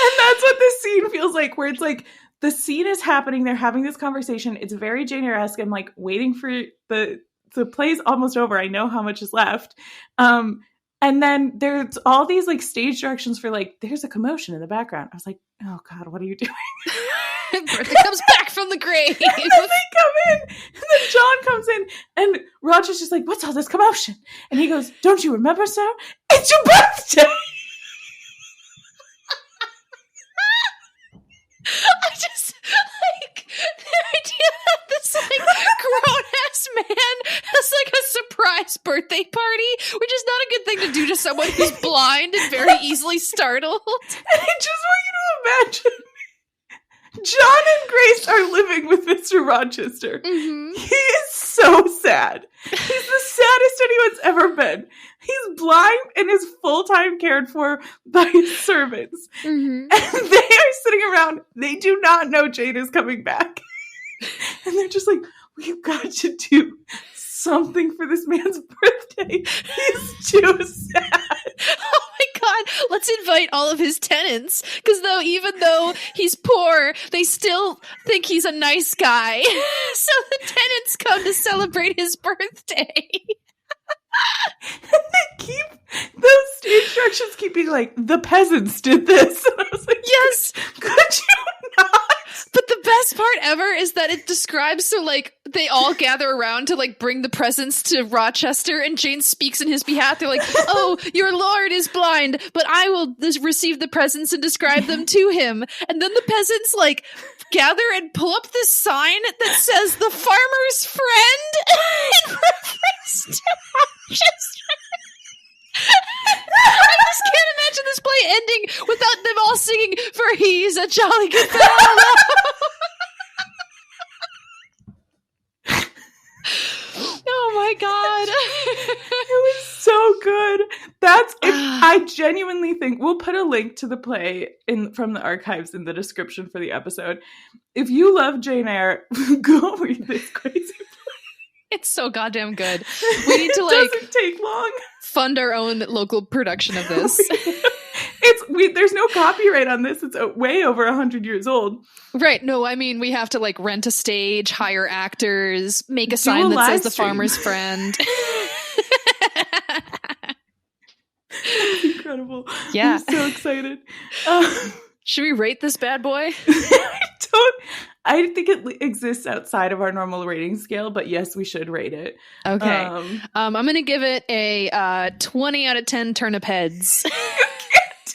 And that's what this scene feels like, where it's like the scene is happening, they're having this conversation, it's very Jane Eyre-esque. I'm like waiting for the play's almost over, I know how much is left. And then there's all these like stage directions for like, there's a commotion in the background. I was like, oh God, what are you doing? Bertha comes back from the grave. And then they come in, and then John comes in, and Rochester's like, what's all this commotion? And he goes, don't you remember, sir? It's your birthday! I just, like, the idea that this, like, grown-ass man has, like, a surprise birthday party, which is not a good thing to do to someone who's blind and very easily startled. And I just want you to imagine John and Grace are living with Mr. Rochester. Mm-hmm. He is so sad. He's the saddest anyone's ever been. He's blind and is full-time cared for by his servants. Mm-hmm. And they are sitting around. They do not know Jane is coming back. And they're just like, we've got to do something for this man's birthday. He's too sad. Oh my God, let's invite all of his tenants, because even though he's poor, they still think he's a nice guy. So the tenants come to celebrate his birthday. Those stage directions keep being like, the peasants did this. And I was like, yes. Could you not? But the best part ever is that it describes, so like they all gather around to like bring the presents to Rochester, and Jane speaks in his behalf. They're like, oh, your lord is blind, but I will receive the presents and describe them to him. And then the peasants like gather and pull up this sign that says the farmer's friend in reference to Rochester. I just can't imagine this play ending without them all singing, for he's a jolly good fellow. Oh my god. It was so good. I genuinely think we'll put a link to the play from the archives in the description for the episode. If you love Jane Eyre, go read this crazy play. It's so goddamn good. We need to it doesn't take long. Fund our own local production of this. There's no copyright on this. It's way over 100 years old. Right. No, I mean, we have to like rent a stage, hire actors, make a sign that says the farmer's friend. That's incredible. Yeah. I'm so excited. Should we rate this bad boy? I think it exists outside of our normal rating scale, but yes, we should rate it. Okay. I'm going to give it a 20 out of 10 turnip heads. You can't do it.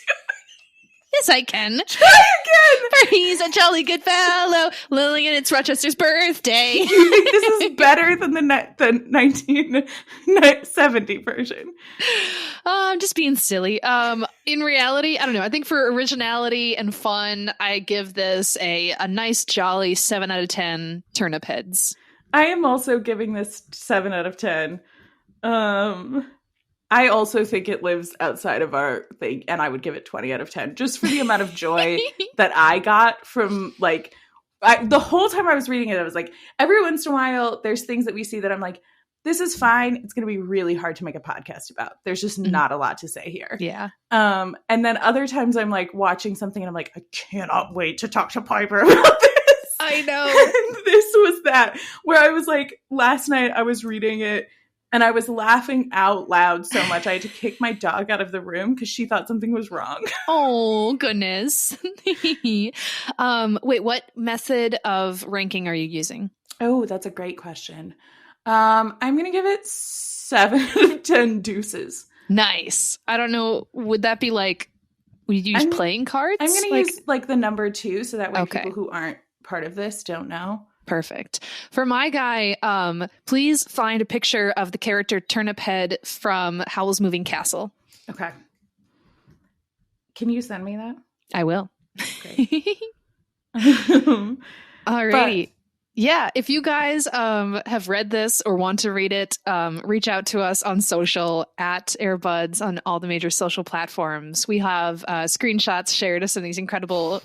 Yes, I can. Try again. For he's a jolly good fellow. Lillian, it's Rochester's birthday. You think this is better than the 1970 version? I'm just being silly. In reality, I don't know. I think for originality and fun, I give this a nice, jolly 7 out of 10 turnip heads. I am also giving this 7 out of 10. I also think it lives outside of our thing, and I would give it 20 out of 10, just for the amount of joy that I got from, like, the whole time I was reading it, I was like, every once in a while, there's things that we see that I'm like, this is fine. It's going to be really hard to make a podcast about. There's just not a lot to say here. Yeah. And then other times I'm like watching something and I'm like, I cannot wait to talk to Piper about this. I know. And this was that, where I was like, last night I was reading it and I was laughing out loud so much I had to kick my dog out of the room because she thought something was wrong. Oh, goodness. Wait, what method of ranking are you using? Oh, that's a great question. I'm going to give it 7 out of 10 deuces. Nice. I don't know. Would that be like, would you use playing cards? I'm going to use like the number 2 so that way Okay. people who aren't part of this don't know. Perfect. For my guy, please find a picture of the character Turnip Head from Howl's Moving Castle. Okay. Can you send me that? I will. Great. Alrighty. Yeah, if you guys have read this or want to read it, reach out to us on social at Airbuds on all the major social platforms. We have screenshots shared of some of these incredible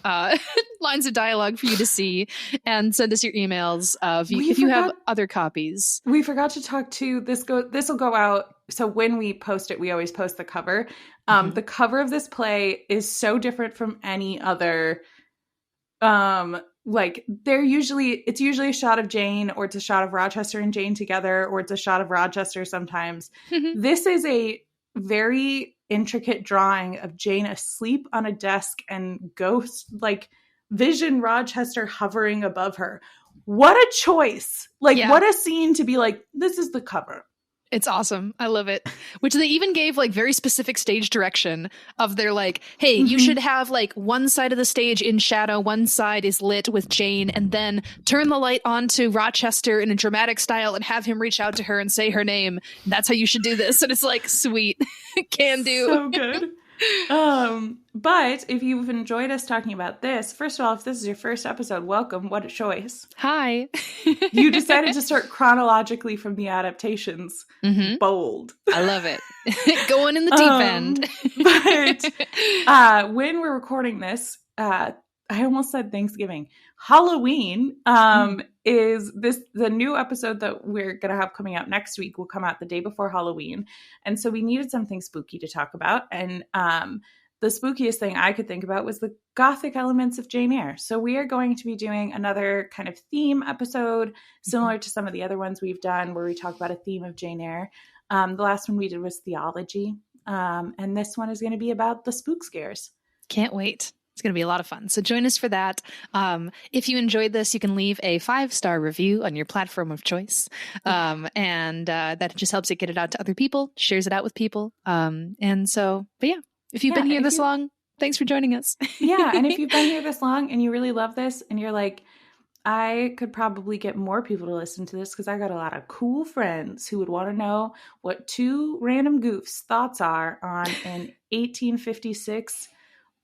lines of dialogue for you to see, and send us your emails if you have other copies. We forgot to talk to this will go out. So when we post it, we always post the cover. The cover of this play is so different from any other. Like it's usually a shot of Jane, or it's a shot of Rochester and Jane together, or it's a shot of Rochester sometimes. This is a very intricate drawing of Jane asleep on a desk and ghost, like, vision Rochester hovering above her. What a choice. Like, what a scene to be like, this is the cover. It's awesome. I love it. Which they even gave like very specific stage direction of their like, hey, you should have like one side of the stage in shadow, one side is lit with Jane, and then turn the light on to Rochester in a dramatic style and have him reach out to her and say her name. That's how you should do this. And it's like, sweet. Can do. So good. But if you've enjoyed us talking about this, first of all, if this is your first episode, welcome. What a choice. Hi. You decided to start chronologically from the adaptations. Bold. I love it. Going in the deep end. But when we're recording this, I almost said Thanksgiving. Halloween is the new episode that we're going to have coming out next week will come out the day before Halloween. And so we needed something spooky to talk about. And the spookiest thing I could think about was the gothic elements of Jane Eyre. So we are going to be doing another kind of theme episode, similar to some of the other ones we've done, where we talk about a theme of Jane Eyre. The last one we did was theology. And this one is going to be about the spook scares. Can't wait. It's going to be a lot of fun. So join us for that. If you enjoyed this, you can leave a 5-star review on your platform of choice. And that just helps it get it out to other people, shares it out with people. But yeah, if you've been here this long, thanks for joining us. Yeah. And if you've been here this long and you really love this and you're like, I could probably get more people to listen to this because I got a lot of cool friends who would want to know what 2 random goofs' thoughts are on an 1856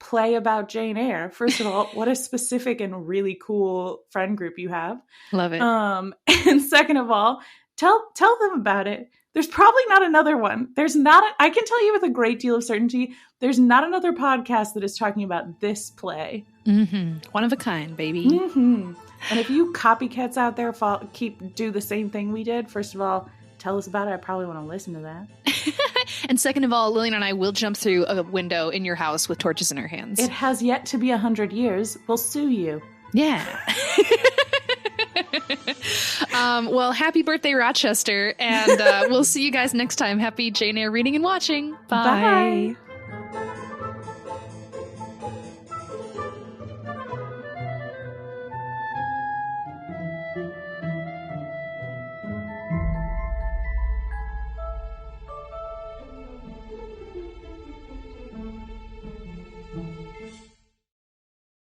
play about Jane Eyre. First of all, what a specific and really cool friend group you have. Love it. And second of all, tell them about it. There's probably not another one. I can tell you with a great deal of certainty, there's not another podcast that is talking about this play. Mm-hmm. One of a kind, baby. Mm-hmm. And if you copycats out there do the same thing we did, first of all, tell us about it. I probably want to listen to that. And second of all, Lillian and I will jump through a window in your house with torches in our hands. It has yet to be 100 years. We'll sue you. Yeah. Well, happy birthday, Rochester. And we'll see you guys next time. Happy Jane Eyre reading and watching. Bye. Bye.